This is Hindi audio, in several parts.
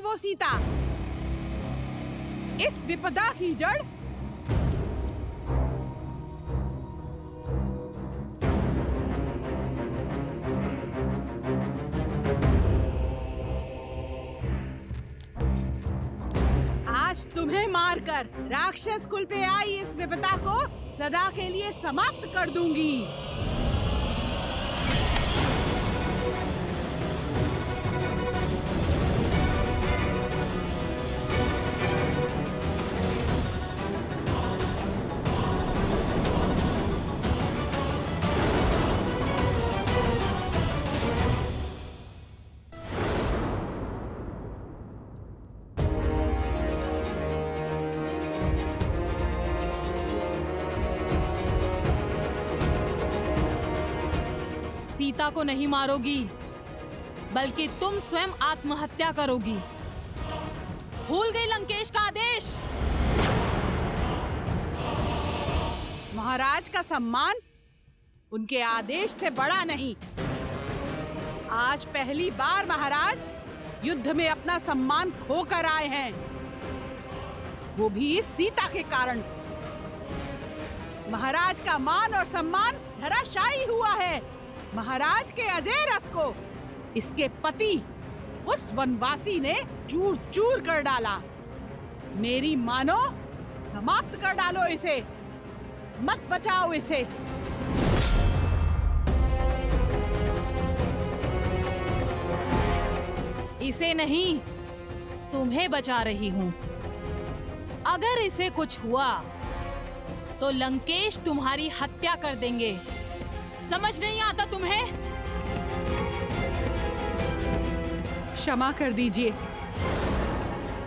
वो सीता? इस विपदा की जड़? आज तुम्हें मारकर राक्षस कुल पे आई इस विपदा को सदा के लिए समाप्त कर दूंगी। सीता को नहीं मारोगी, बल्कि तुम स्वयं आत्महत्या करोगी। भूल गई लंकेश का आदेश? महाराज का सम्मान उनके आदेश से बड़ा नहीं। आज पहली बार महाराज युद्ध में अपना सम्मान खोकर आए हैं, वो भी इस सीता के कारण। महाराज का मान और सम्मान धराशायी हुआ है। महाराज के अजय रथ को इसके पति उस वनवासी ने चूर चूर कर डाला। मेरी मानो, समाप्त कर डालो इसे, मत बचाओ इसे। इसे नहीं, तुम्हें बचा रही हूं। अगर इसे कुछ हुआ तो लंकेश तुम्हारी हत्या कर देंगे। समझ नहीं आता तुम्हें? क्षमा कर दीजिए,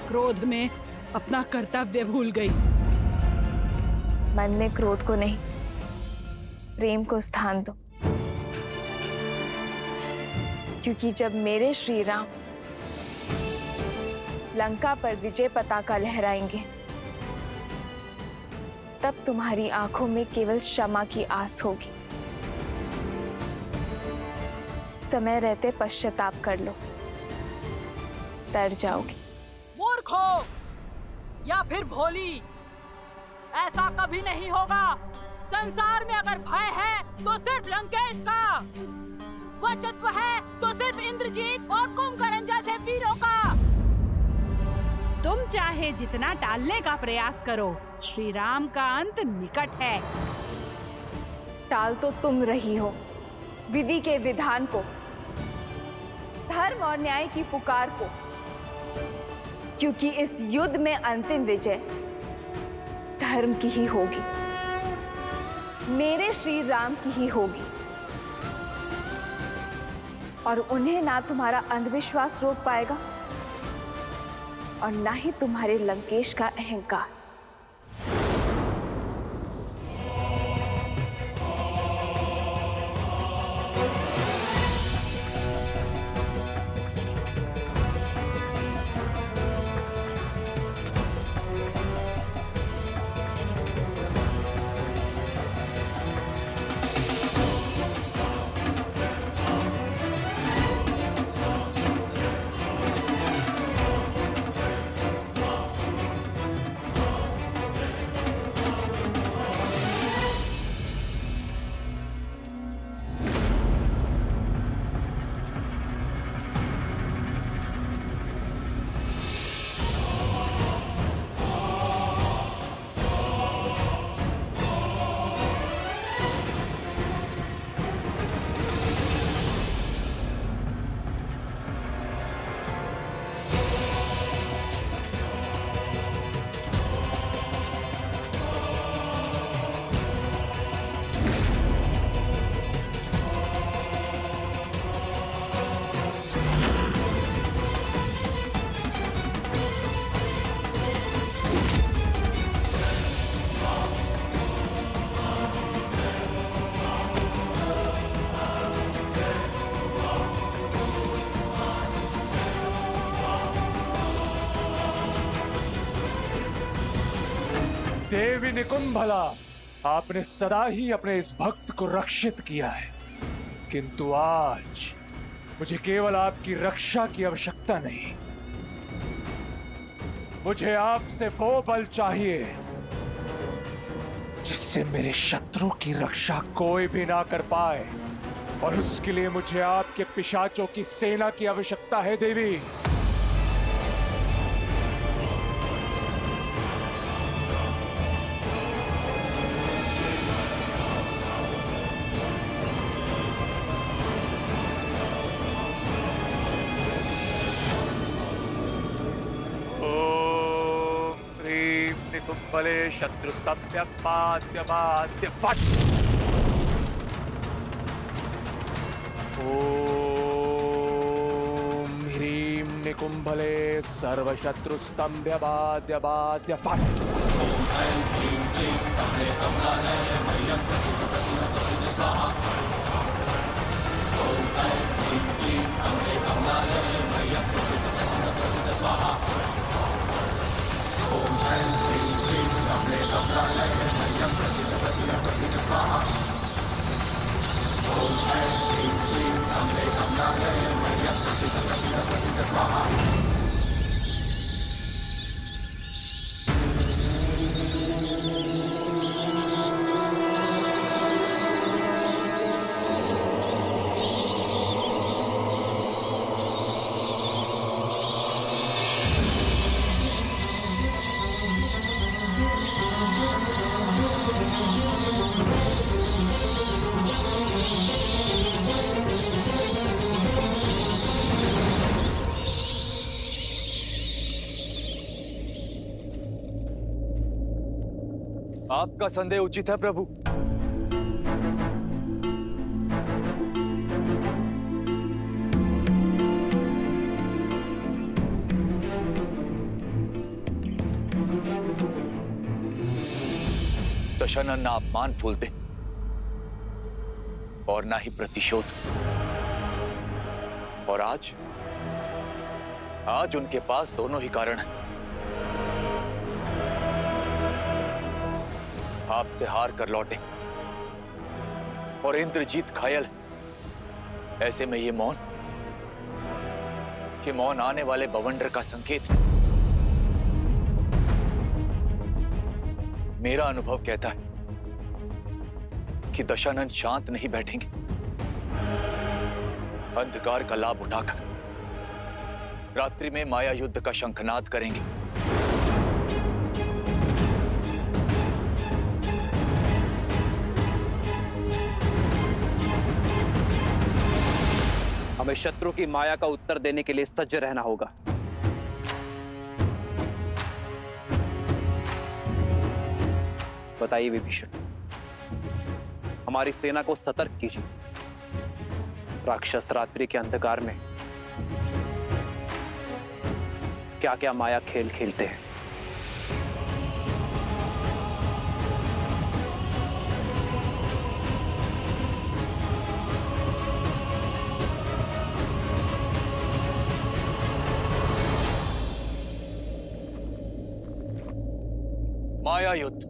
क्रोध में अपना कर्तव्य भूल गई। मन में क्रोध को नहीं, प्रेम को स्थान दो। क्योंकि जब मेरे श्री राम लंका पर विजय पताका लहराएंगे, तब तुम्हारी आंखों में केवल क्षमा की आस होगी। समय रहते पश्चाताप कर लो, तर जाओगी। मूर्ख हो या फिर भोली, ऐसा कभी नहीं होगा। संसार में अगर भय है तो सिर्फ लंकेश का, वर्चस्व है तो सिर्फ इंद्रजीत और कुंभकर्ण जैसे वीरों का। तुम चाहे जितना टालने का प्रयास करो, श्री राम का अंत निकट है। टाल तो तुम रही हो विधि के विधान को, धर्म और न्याय की पुकार को। क्योंकि इस युद्ध में अंतिम विजय धर्म की ही होगी, मेरे श्री राम की ही होगी। और उन्हें ना तुम्हारा अंधविश्वास रोक पाएगा और ना ही तुम्हारे लंकेश का अहंकार। देवी निकुंभला, आपने सदा ही अपने इस भक्त को रक्षित किया है, किंतु आज मुझे केवल आपकी रक्षा की आवश्यकता नहीं, मुझे आपसे वो बल चाहिए जिससे मेरे शत्रु की रक्षा कोई भी ना कर पाए, और उसके लिए मुझे आपके पिशाचों की सेना की आवश्यकता है देवी। निकुंभले शत्रुस्तभ्य पाद्य बाद्य फट। ओम ह्रीं निकुंभले सर्वशत्रुस्तंभ्य बाद्य बाद्य फट। आपका संदेह उचित है प्रभु। दशानन ना अपमान फूलते और ना ही प्रतिशोध। और आज उनके पास दोनों ही कारण हैं। आपसे हार कर लौटे और इंद्रजीत घायल है। ऐसे में ये मौन आने वाले बवंडर का संकेत। मेरा अनुभव कहता है कि दशानन शांत नहीं बैठेंगे। अंधकार का लाभ उठाकर रात्रि में माया युद्ध का शंखनाद करेंगे। हमें शत्रु की माया का उत्तर देने के लिए सज्ज रहना होगा। बताइए विभीषण, हमारी सेना को सतर्क कीजिए। राक्षस रात्रि के अंधकार में क्या क्या माया खेल खेलते हैं। माया युद्ध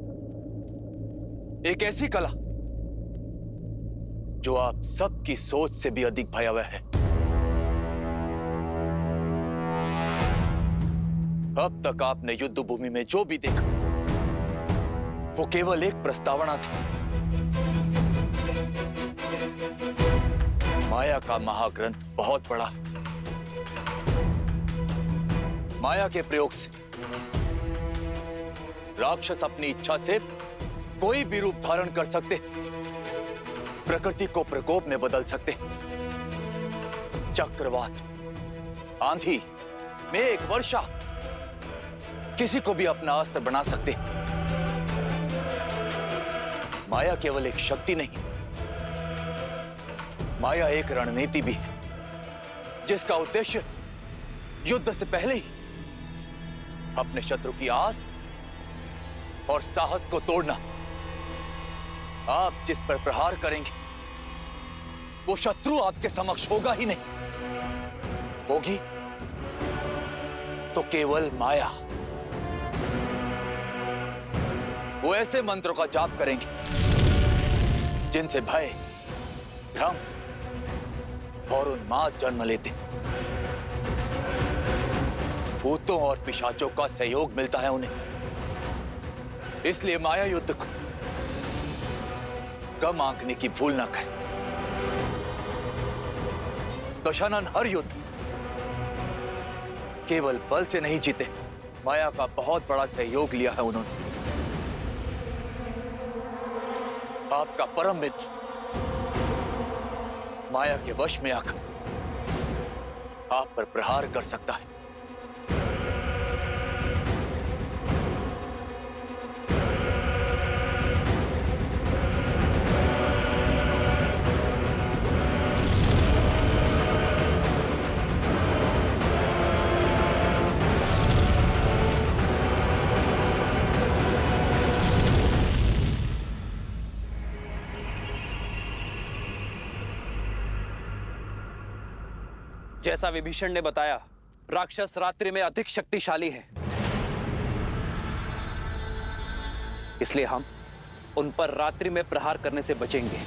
एक ऐसी कला जो आप सबकी सोच से भी अधिक भयावह है। अब तक आपने युद्ध भूमि में जो भी देखा वो केवल एक प्रस्तावना थी। माया का महाग्रंथ बहुत बड़ा है। माया के प्रयोग से राक्षस अपनी इच्छा से कोई भी रूप धारण कर सकते, प्रकृति को प्रकोप में बदल सकते, चक्रवात, आंधी, मेघ, वर्षा, किसी को भी अपना अस्त्र बना सकते। माया केवल एक शक्ति नहीं, माया एक रणनीति भी है, जिसका उद्देश्य युद्ध से पहले ही अपने शत्रु की आस और साहस को तोड़ना। आप जिस पर प्रहार करेंगे वो शत्रु आपके समक्ष होगा ही नहीं, होगी तो केवल माया। वो ऐसे मंत्रों का जाप करेंगे जिनसे भय, भ्रम और उन्माद जन्म लेते। भूतों और पिशाचों का सहयोग मिलता है उन्हें। इसलिए माया युद्ध को कम आंकने की भूल ना करें। दशानन हर युद्ध केवल बल से नहीं जीते, माया का बहुत बड़ा सहयोग लिया है उन्होंने। आपका परम मित्र माया के वश में आकर आप पर प्रहार कर सकता है। जैसा विभीषण ने बताया, राक्षस रात्रि में अधिक शक्तिशाली है, इसलिए हम उन पर रात्रि में प्रहार करने से बचेंगे।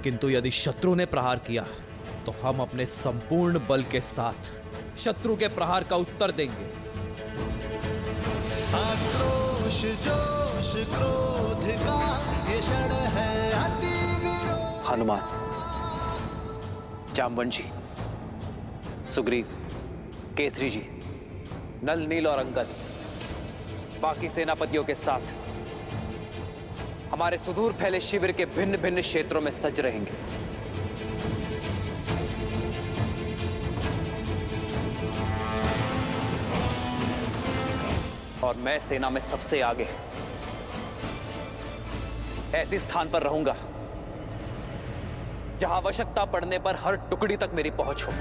किंतु यदि शत्रु ने प्रहार किया तो हम अपने संपूर्ण बल के साथ शत्रु के प्रहार का उत्तर देंगे। आक्रोश जोश क्रोध का ये क्षण है अति विरोध। हनुमान, जामवन जी, सुग्रीव, केसरी जी, नल, नील और अंगद बाकी सेनापतियों के साथ हमारे सुदूर फैले शिविर के भिन्न भिन्न क्षेत्रों में सज रहेंगे। और मैं सेना में सबसे आगे ऐसे स्थान पर रहूंगा जहां आवश्यकता पड़ने पर हर टुकड़ी तक मेरी पहुंच हो।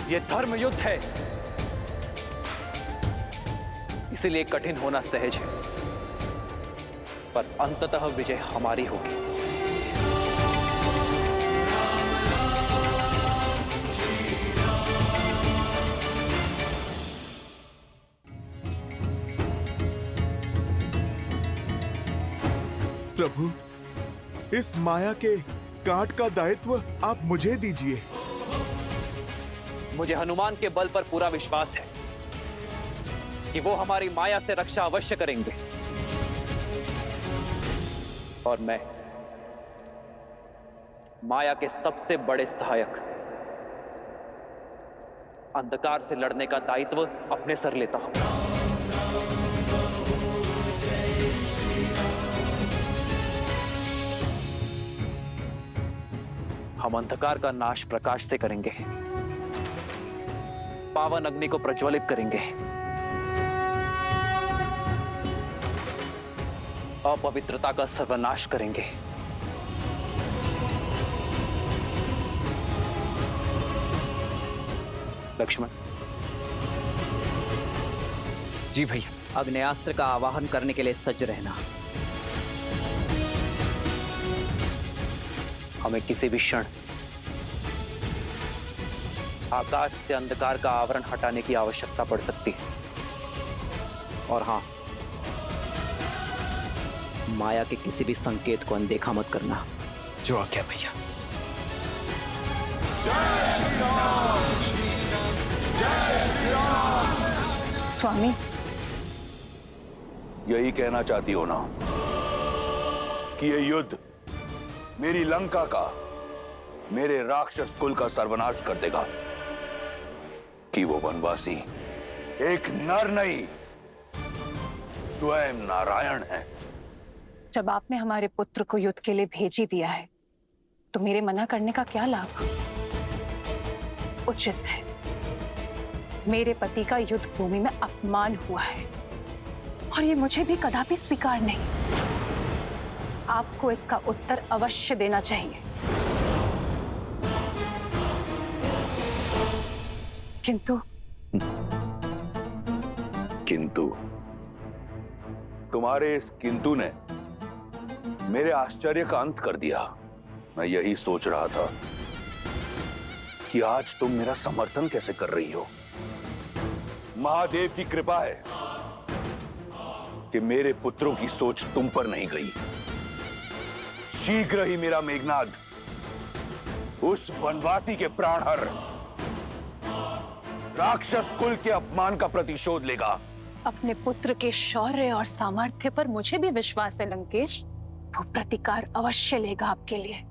यह धर्म युद्ध है, इसलिए कठिन होना सहज है, पर अंततः विजय हमारी होगी। प्रभु, इस माया के काट का दायित्व आप मुझे दीजिए। मुझे हनुमान के बल पर पूरा विश्वास है कि वो हमारी माया से रक्षा अवश्य करेंगे, और मैं माया के सबसे बड़े सहायक अंधकार से लड़ने का दायित्व अपने सर लेता हूं। हम अंधकार का नाश प्रकाश से करेंगे, पावन अग्नि को प्रज्वलित करेंगे, अपवित्रता का सर्वनाश करेंगे। लक्ष्मण जी भैया, अग्नेयास्त्र का आवाहन करने के लिए सज्ज रहना। हमें किसी भी क्षण आकाश से अंधकार का आवरण हटाने की आवश्यकता पड़ सकती है। और हां, माया के किसी भी संकेत को अनदेखा मत करना। जो आज्ञा भैया। स्वामी, यही कहना चाहती हो ना कि यह युद्ध मेरी लंका का, मेरे राक्षस कुल का सर्वनाश कर देगा, कि वो वनवासी एक नर नहीं, स्वयं नारायण है। जब आपने हमारे पुत्र को युद्ध के लिए भेज ही दिया है, तो मेरे मना करने का क्या लाभ? उचित है, मेरे पति का युद्ध भूमि में अपमान हुआ है, और ये मुझे भी कदापि स्वीकार नहीं। आपको इसका उत्तर अवश्य देना चाहिए। किंतु तुम्हारे इस किंतु ने मेरे आश्चर्य का अंत कर दिया। मैं यही सोच रहा था कि आज तुम मेरा समर्थन कैसे कर रही हो। महादेव की कृपा है कि मेरे पुत्रों की सोच तुम पर नहीं गई। शीघ्र ही मेरा मेघनाद उस वनवासी के प्राणहर राक्षस कुल के अपमान का प्रतिशोध लेगा। अपने पुत्र के शौर्य और सामर्थ्य पर मुझे भी विश्वास है लंकेश। वो प्रतिकार अवश्य लेगा आपके लिए।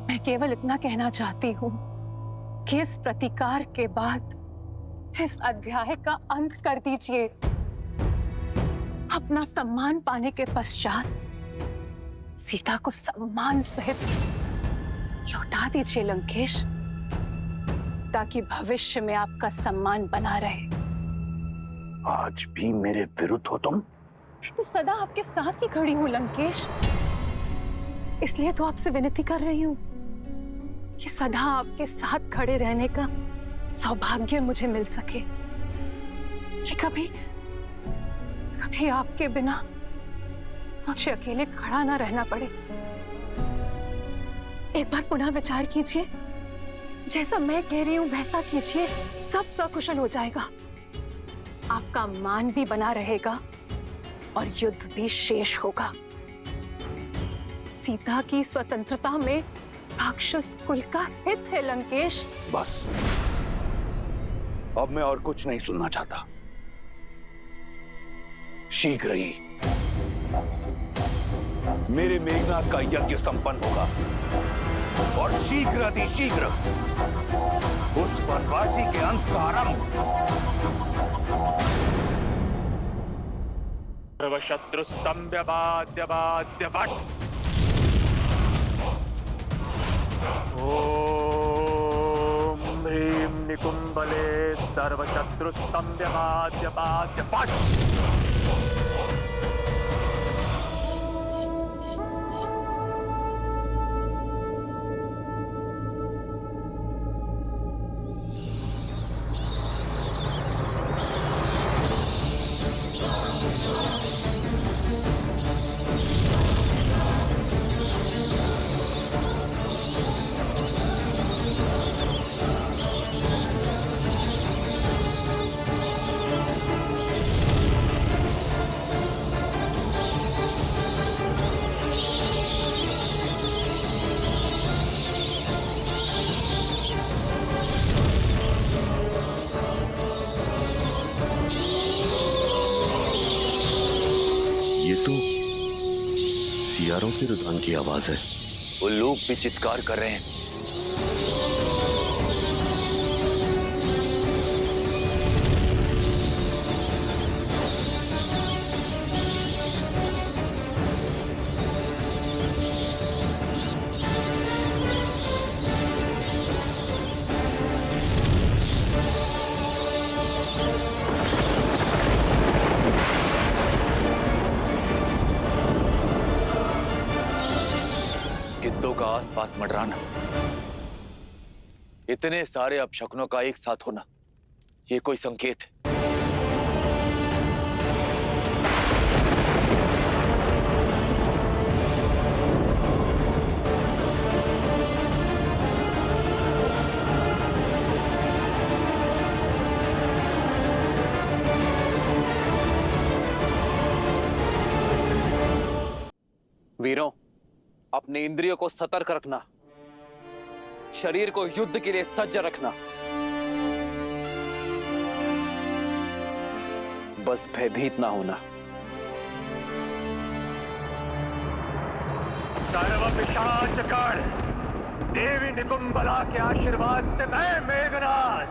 मैं केवल इतना कहना चाहती हूँ कि इस प्रतिकार के बाद इस अध्याय का अंत कर दीजिए। अपना सम्मान पाने के पश्चात सीता को सम्मान सहित लौटा दीजिए लंकेश, ताकि भविष्य में आपका सम्मान बना रहे। आज भी मेरे विरुद्ध हो तुम? मैं तो सदा आपके साथ ही खड़ी हूं लंकेश, इसलिए तो आपसे विनती कर रही हूं कि सदा आपके साथ खड़े रहने का सौभाग्य मुझे मिल सके, कि कभी आपके बिना मुझे अकेले खड़ा ना रहना पड़े। एक बार पुनः विचार कीजिए, जैसा मैं कह रही हूं वैसा कीजिए, सब सकुशल हो जाएगा। आपका मान भी बना रहेगा और युद्ध भी शेष होगा। सीता की स्वतंत्रता में राक्षस कुल का हित है लंकेश। बस, अब मैं और कुछ नहीं सुनना चाहता। शीघ्र ही मेरे मेघनाद का यज्ञ संपन्न होगा और शीघ्र अतिशीघ्र उस वनवासी के अंत का आरंभ। सर्वशत्रुस्तंभ्य बाध्य बाध्य वट। ओम ह्रीं निकुंभले सर्वशत्रुस्तंभ्य बाध्य बाध्य वट। सियारों के रुझान की आवाज है। वो लोग भी चित्कार कर रहे हैं। आसपास मंडराना, इतने सारे अपशकुनों का एक साथ होना, ये कोई संकेत है? वीरों, अपने इंद्रियों को सतर्क रखना, शरीर को युद्ध के लिए सज्ज रखना। बस भयभीत ना होना। सर्व पिशाचगण, देवी निकुंभला के आशीर्वाद से मैं मेघनाद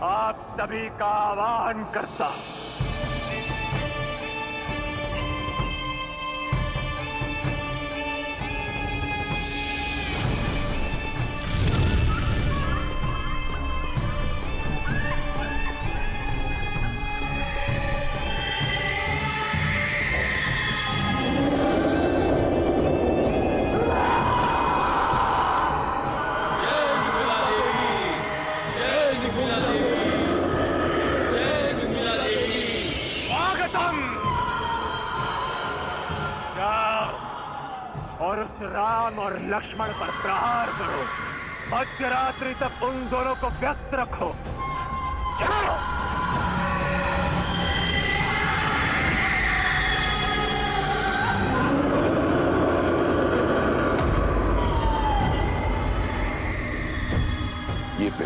आप सभी का आह्वान करता। और उस राम और लक्ष्मण पर प्रहार करो। मध्यरात्रि तक उन दोनों को व्यस्त रखो। चलो।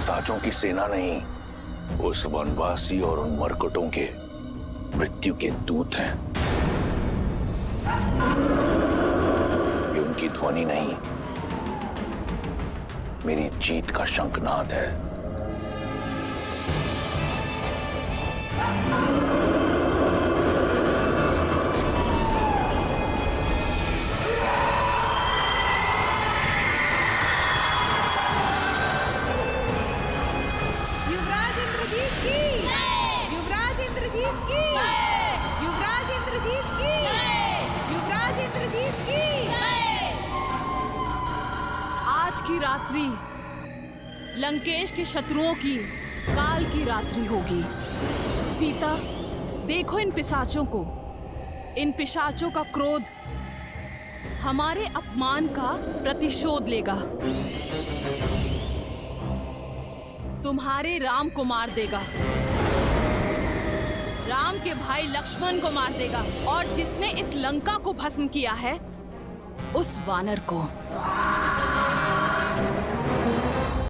पिशाचों की सेना नहीं, उस वनवासी और उन मरकटों के मृत्यु के दूत हैं। ये उनकी ध्वनि नहीं, मेरी जीत का शंखनाद है। युवराज इंद्रजीत की, युवराज इंद्रजीत की, युवराज इंद्रजीत की, युवराज इंद्रजीत की। आज की रात्रि लंकेश के शत्रुओं की काल की रात्रि होगी। सीता, देखो इन पिशाचों को। इन पिशाचों का क्रोध हमारे अपमान का प्रतिशोध लेगा। तुम्हारे राम को मार देगा, राम के भाई लक्ष्मण को मार देगा, और जिसने इस लंका को भस्म किया है उस वानर को।